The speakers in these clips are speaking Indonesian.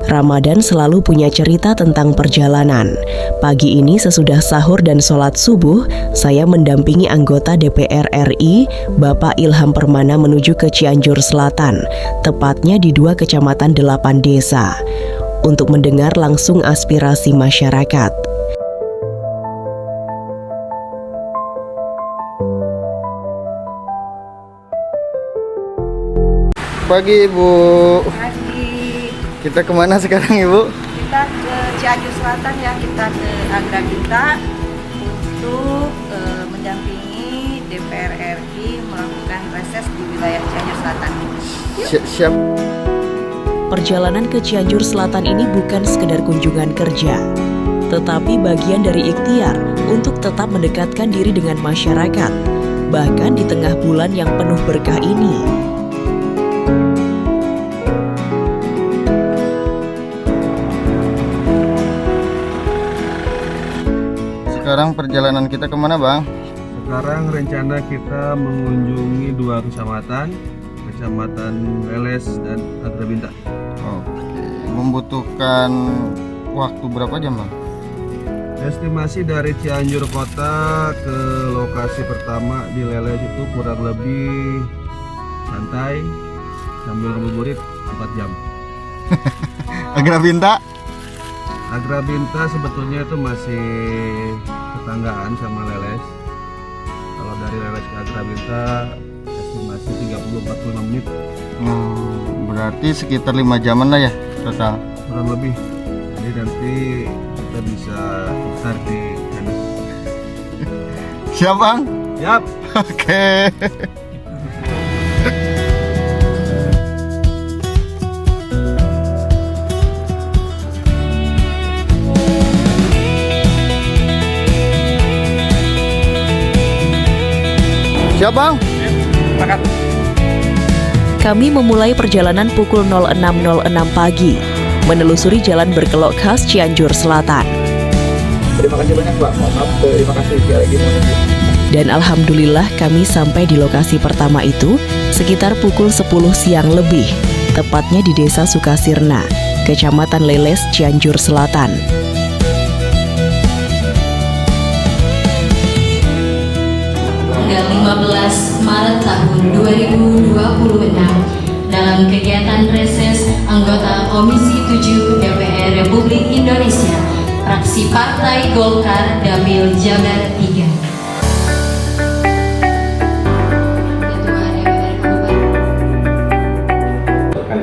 Ramadan selalu punya cerita tentang perjalanan. Pagi ini sesudah sahur dan sholat subuh, saya mendampingi anggota DPR RI, Bapak Ilham Permana menuju ke Cianjur Selatan, tepatnya di 2 kecamatan 8 desa, untuk mendengar langsung aspirasi masyarakat. Pagi Ibu. Pagi. Kita kemana sekarang Ibu? Kita ke Cianjur Selatan ya, kita ke Agrabinta untuk mendampingi DPR RI melakukan reses di wilayah Cianjur Selatan. Siap. Perjalanan ke Cianjur Selatan ini bukan sekedar kunjungan kerja, tetapi bagian dari ikhtiar untuk tetap mendekatkan diri dengan masyarakat, bahkan di tengah bulan yang penuh berkah ini. Sekarang perjalanan kita kemana Bang? Sekarang rencana kita mengunjungi 2 kecamatan, Kecamatan Leles dan Agrabinta. Oke, membutuhkan waktu berapa jam Bang? Estimasi dari Cianjur kota ke lokasi pertama di Leles itu kurang lebih santai sambil ngabuburit 4 jam. Agrabinta? Agrabinta sebetulnya itu masih tetanggaan sama Leles. Kalau dari Leles ke Agrabinta estimasi 30-45 menit. Berarti sekitar 5 jaman lah ya total? Kurang lebih. Jadi nanti kita bisa besar di sana. Siap Bang? Yap. Oke. Siap Bang? Makan. Kami memulai perjalanan pukul 06.06 pagi, menelusuri jalan berkelok khas Cianjur Selatan. Terima kasih banyak Pak, maaf, terima kasih sekali lagi. Dan alhamdulillah kami sampai di lokasi pertama itu sekitar pukul 10 siang lebih, tepatnya di Desa Sukasirna, Kecamatan Leles, Cianjur Selatan. Tanggal 15 Maret tahun 2026 dalam kegiatan reses anggota Komisi 7 DPR Republik Indonesia, fraksi Partai Golkar Dapil Jabar 3. Ketua DPR Kabupaten.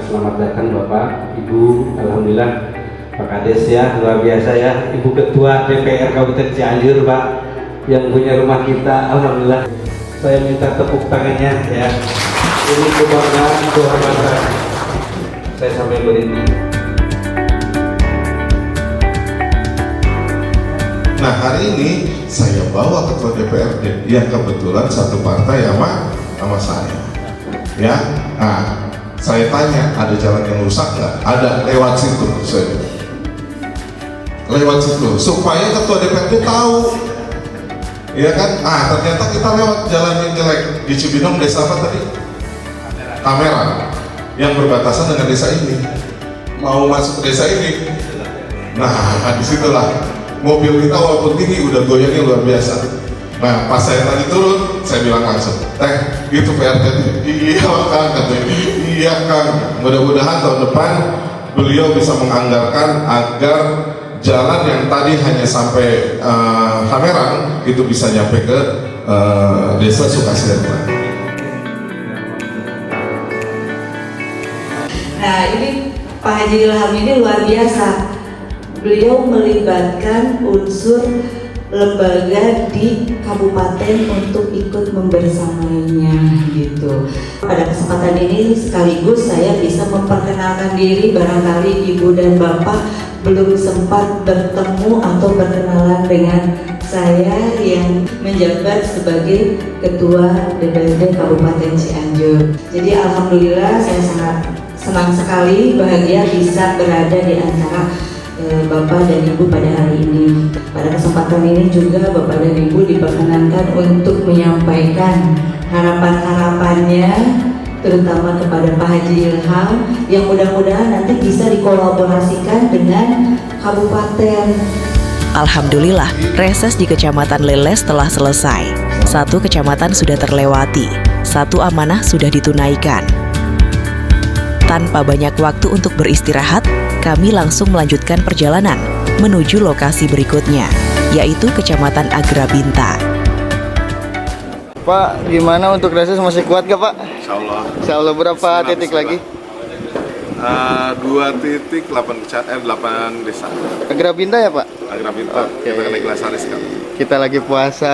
Selamat datang Bapak, Ibu, alhamdulillah Pak Kades ya, luar biasa ya, Ibu Ketua DPR Kabupaten Cianjur Pak, yang punya rumah kita, alhamdulillah. Saya minta tepuk tangannya ya. Ini kebanggaan, kehormatan. Saya sampai berhenti. Nah hari ini saya bawa ketua DPRD yang kebetulan satu partai sama saya. Ya, nah saya tanya ada jalan yang rusak nggak? Ada, lewat situ. Lewat situ supaya ketua DPRD tahu. Iya kan? Ternyata kita lewat jalan yang jelek di Cibinong, desa apa tadi? Kamera yang berbatasan dengan desa ini. Mau masuk ke desa ini. Nah, disitulah mobil kita walaupun tinggi udah goyangnya luar biasa. Nah, pas saya tadi turun, saya bilang langsung, gitu PRT. Iya Kang, katanya. Iya Kang. Mudah-mudahan tahun depan beliau bisa menganggarkan agar jalan yang tadi hanya sampai Tangerang itu bisa nyampe ke Desa Sukasirna. Nah ini Pak Haji Ilham ini luar biasa. Beliau melibatkan unsur lembaga di kabupaten untuk ikut membersamainya gitu. Pada kesempatan ini sekaligus saya bisa memperkenalkan diri, barangkali Ibu dan Bapak belum sempat bertemu atau berkenalan dengan saya yang menjabat sebagai Ketua DPRD Kabupaten Cianjur. Jadi alhamdulillah saya sangat senang sekali, bahagia bisa berada di antara Bapak dan Ibu pada hari ini. Pada kesempatan ini juga Bapak dan Ibu diperkenankan untuk menyampaikan harapan-harapannya terutama kepada Pak Haji Ilham yang mudah-mudahan nanti bisa dikolaborasikan dengan kabupaten. Alhamdulillah, reses di Kecamatan Leles telah selesai. 1 kecamatan sudah terlewati, 1 amanah sudah ditunaikan. Tanpa banyak waktu untuk beristirahat, kami langsung melanjutkan perjalanan menuju lokasi berikutnya, yaitu Kecamatan Agrabinta. Pak, gimana untuk reses, masih kuat gak Pak? Insya Allah. Insya Allah. Berapa titik lagi? 2 titik 8 desa. Agrabinta ya Pak? Agrabinta. Oke. Kita naik Lasari sekarang. Kita lagi puasa,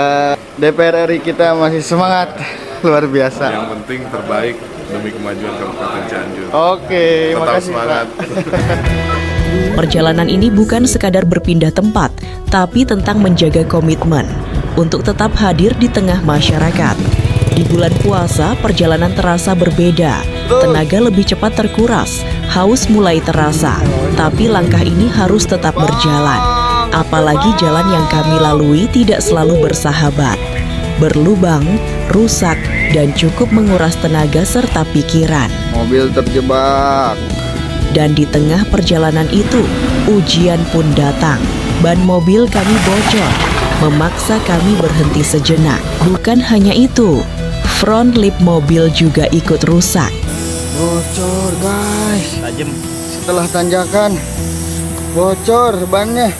DPR RI kita masih semangat, luar biasa. Yang penting terbaik demi kemajuan Kabupaten Cianjur. Oke, Tetap makasih semangat. Pak. Perjalanan ini bukan sekadar berpindah tempat, tapi tentang menjaga komitmen untuk tetap hadir di tengah masyarakat. Di bulan puasa, perjalanan terasa berbeda. Tenaga lebih cepat terkuras, haus mulai terasa. Tapi langkah ini harus tetap berjalan. Apalagi jalan yang kami lalui tidak selalu bersahabat. Berlubang, rusak, dan cukup menguras tenaga serta pikiran. Mobil terjebak. Dan di tengah perjalanan itu, ujian pun datang. Ban mobil kami bocor, memaksa kami berhenti sejenak. Bukan hanya itu, front lip mobil juga ikut rusak. Bocor guys. Tajam. Setelah tanjakan, bocor bannya.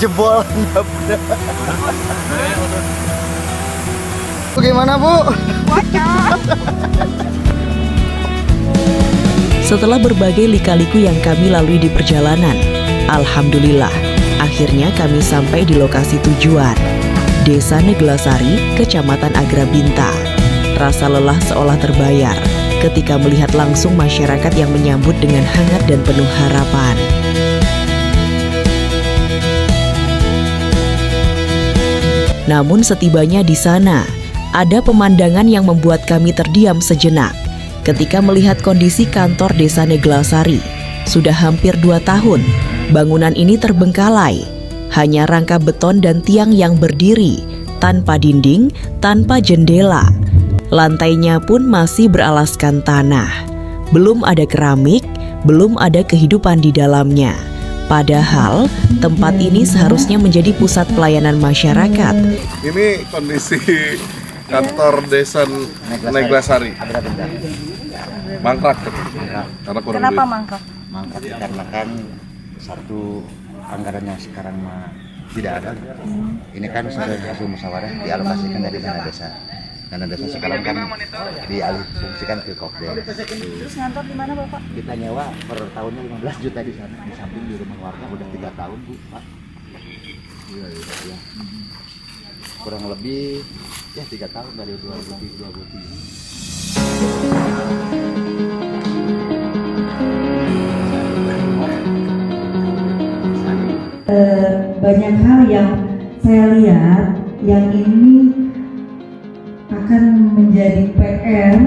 Jebol. Gimana Bu? Setelah berbagai lika-liku yang kami lalui di perjalanan, alhamdulillah, akhirnya kami sampai di lokasi tujuan, Desa Neglasari, Kecamatan Agrabinta. Rasa lelah seolah terbayar ketika melihat langsung masyarakat yang menyambut dengan hangat dan penuh harapan. Namun setibanya di sana, ada pemandangan yang membuat kami terdiam sejenak. Ketika melihat kondisi kantor Desa Neglasari, sudah hampir 2 tahun, bangunan ini terbengkalai. Hanya rangka beton dan tiang yang berdiri, tanpa dinding, tanpa jendela. Lantainya pun masih beralaskan tanah. Belum ada keramik, belum ada kehidupan di dalamnya. Padahal, tempat ini seharusnya menjadi pusat pelayanan masyarakat. Ini kondisi kantor Desa Neglasari. Mangkrak. Karena kurang Kenapa duit. mangkrak? Mangkat karena kan satu anggaran yang sekarang tidak ada. Ini kan sudah hasil musyawarah dialokasikan dari dana desa. Dana desa sekarang kan dialih fungsikan ke Kopdel. Terus ngantor di mana Bapak? Kita nyewa per tahunnya 15 juta di sana. Di samping di rumah warga udah 3 tahun Bu, Pak. Iya. Kurang lebih ya 3 tahun dari 2023. Banyak hal yang saya lihat yang ini akan menjadi PR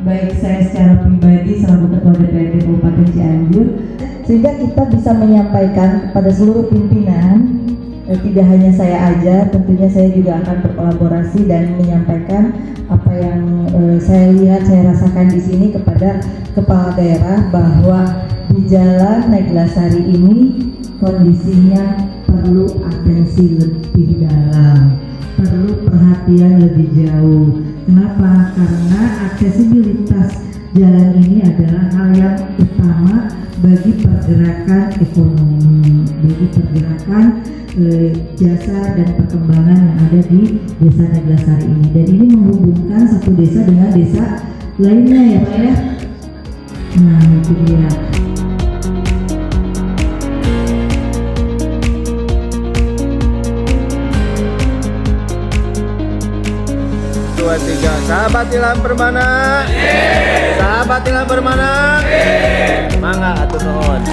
baik saya secara pribadi selaku Ketua DPRD Kabupaten Cianjur, sehingga kita bisa menyampaikan kepada seluruh pimpinan, tidak hanya saya aja, tentunya saya juga akan berkolaborasi dan menyampaikan apa yang saya lihat, saya rasakan di sini kepada kepala daerah, bahwa di Jalan Neglasari ini kondisinya perlu atensi lebih dalam, perlu perhatian lebih jauh. Kenapa? Karena aksesibilitas jalan ini adalah hal yang utama bagi pergerakan ekonomi, bagi pergerakan jasa dan perkembangan yang ada di Desa Neglasari ini. Dan ini menghubungkan satu desa dengan desa lainnya ya Pak ya. Nah itu dia. Sahabat Ilham Permana, sahabat Ilham Permana, mangga atuh nuhun.